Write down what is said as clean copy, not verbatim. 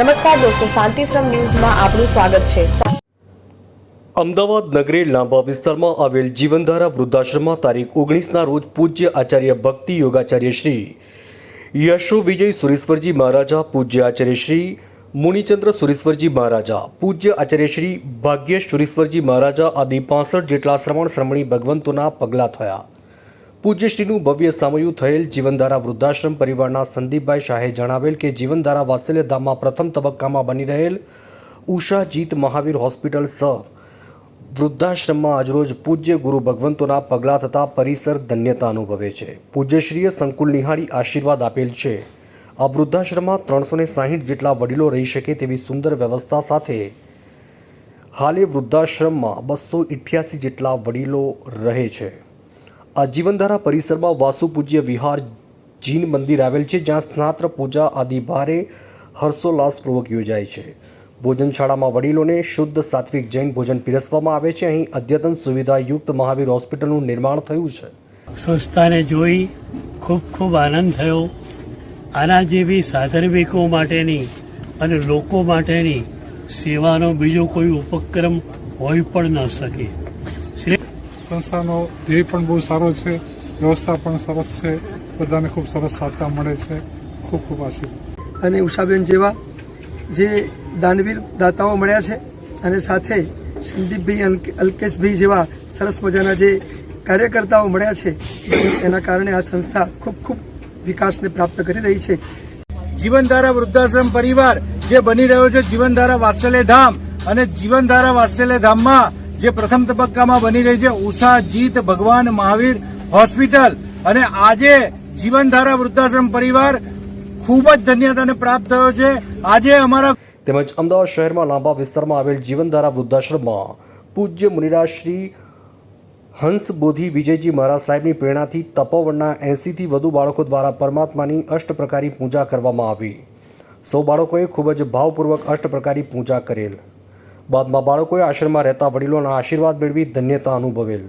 નમસ્કાર દોસ્તો, શાંતિશ્રમ ન્યૂઝમાં આપનું સ્વાગત છે। અમદાવાદ નગરે લાંબા વિસ્તારમાં આવેલ જીવનધારા વૃદ્ધાશ્રમમાં તારીખ 19ના રોજ પૂજ્ય આચાર્ય ભક્તિ યોગાચાર્ય શ્રી યશો વિજય સુરેશ્વરજી મહારાજા, પૂજ્ય આચાર્ય શ્રી મુનિચંદ્ર સુરેશ્વરજી મહારાજા, પૂજ્ય આચાર્ય શ્રી ભાગ્યેશ સુરેશ્વરજી મહારાજા આદિ 65 જેટલા શ્રમણ શ્રમણી ભગવંતોના પગલાં થયા। પૂજ્યશ્રીનું ભવ્ય સામયું થયેલ જીવનધારા વૃદ્ધાશ્રમ પરિવારના સંદીપભાઈ શાહે જણાવેલ કે જીવનધારા વાત્સલ્યધામમાં પ્રથમ તબક્કામાં બની રહેલ ઉષા જીત મહાવીર હોસ્પિટલ વૃદ્ધાશ્રમમાં આજરોજ પૂજ્ય ગુરુ ભગવંતોના પગલાં થતાં પરિસર ધન્યતા અનુભવે છે। પૂજ્યશ્રીએ સંકુલ નિહાળી આશીર્વાદ આપેલ છે। આ વૃદ્ધાશ્રમમાં 360 જેટલા વડીલો રહી શકે તેવી સુંદર વ્યવસ્થા સાથે હાલે વૃદ્ધાશ્રમમાં 288 જેટલા વડીલો રહે છે। આ જીવનધારા પરિસરમાં વાસુ પૂજ્ય વિહાર જીન મંદિર આવેલ છે, જ્યાં સ્નાત્ર પૂજા આદિ ભારે હર્ષોલ્લાસપૂર્વક યોજાય છે। ભોજનશાળામાં વડીલોને શુદ્ધ સાત્વિક જૈન ભોજન પીરસવામાં આવે છે। અહીં અદ્યતન સુવિધાયુક્ત મહાવીર હોસ્પિટલનું નિર્માણ થયું છે। સંસ્થાને જોઈ ખૂબ ખૂબ આનંદ થયો। આના જેવી સાધર્મિકો માટેની અને લોકો માટેની સેવાનો બીજો કોઈ ઉપક્રમ હોઈ પણ ન શકે। સંસ્થાનો ધ્યેય પણ બહુ સારો છે, વ્યવસ્થા પણ સરસ છે, બધાને ખૂબ સરસ સાધતા મળે છે। ખૂબ ખૂબ આશીર્વાદ। અને ઉષાબેન જેવા જે દાનવીર દાતાઓ મળ્યા છે અને સાથે સંદીપભાઈ, અલ્કેશભાઈ જેવા સરસ મજાના જે કાર્યકર્તાઓ મળ્યા છે, એના કારણે આ સંસ્થા ખૂબ ખૂબ વિકાસને પ્રાપ્ત કરી રહી છે। જીવનધારા વૃદ્ધાશ્રમ પરિવાર જે બની રહ્યો છે જીવનધારા વાત્સલ્ય ધામ, અને જીવનધારા વાત્સલ્ય ધામમાં જે પ્રથમ તબક્કામાં બની રહી છે ઉષા જીત ભગવાન મહાવીર હોસ્પિટલ, અને આજે જીવનધારા વૃદ્ધાશ્રમ પરિવાર ખૂબ જ ધન્યતાને પ્રાપ્ત થયો છે। આજે અમારા તેમજ અમદાવાદ શહેરમાં લાંબા વિસ્તારમાં આવેલ જીવનધારા વૃદ્ધાશ્રમમાં પૂજ્ય મુનિરાજ શ્રી હંસબોધિ વિજયજી મહારાજ સાહેબની પ્રેરણાથી તપોવનના 80થી વધુ બાળકો દ્વારા પરમાત્માની અષ્ટપ્રકારી પૂજા કરવામાં આવી। સૌ બાળકોએ ખૂબ જ ભાવપૂર્વક અષ્ટપ્રકારી પૂજા કરેલ। બાદમાં બાળકોએ આશ્રમમાં રહેતા વડીલોના આશીર્વાદ મેળવી ધન્યતા અનુભવેલ।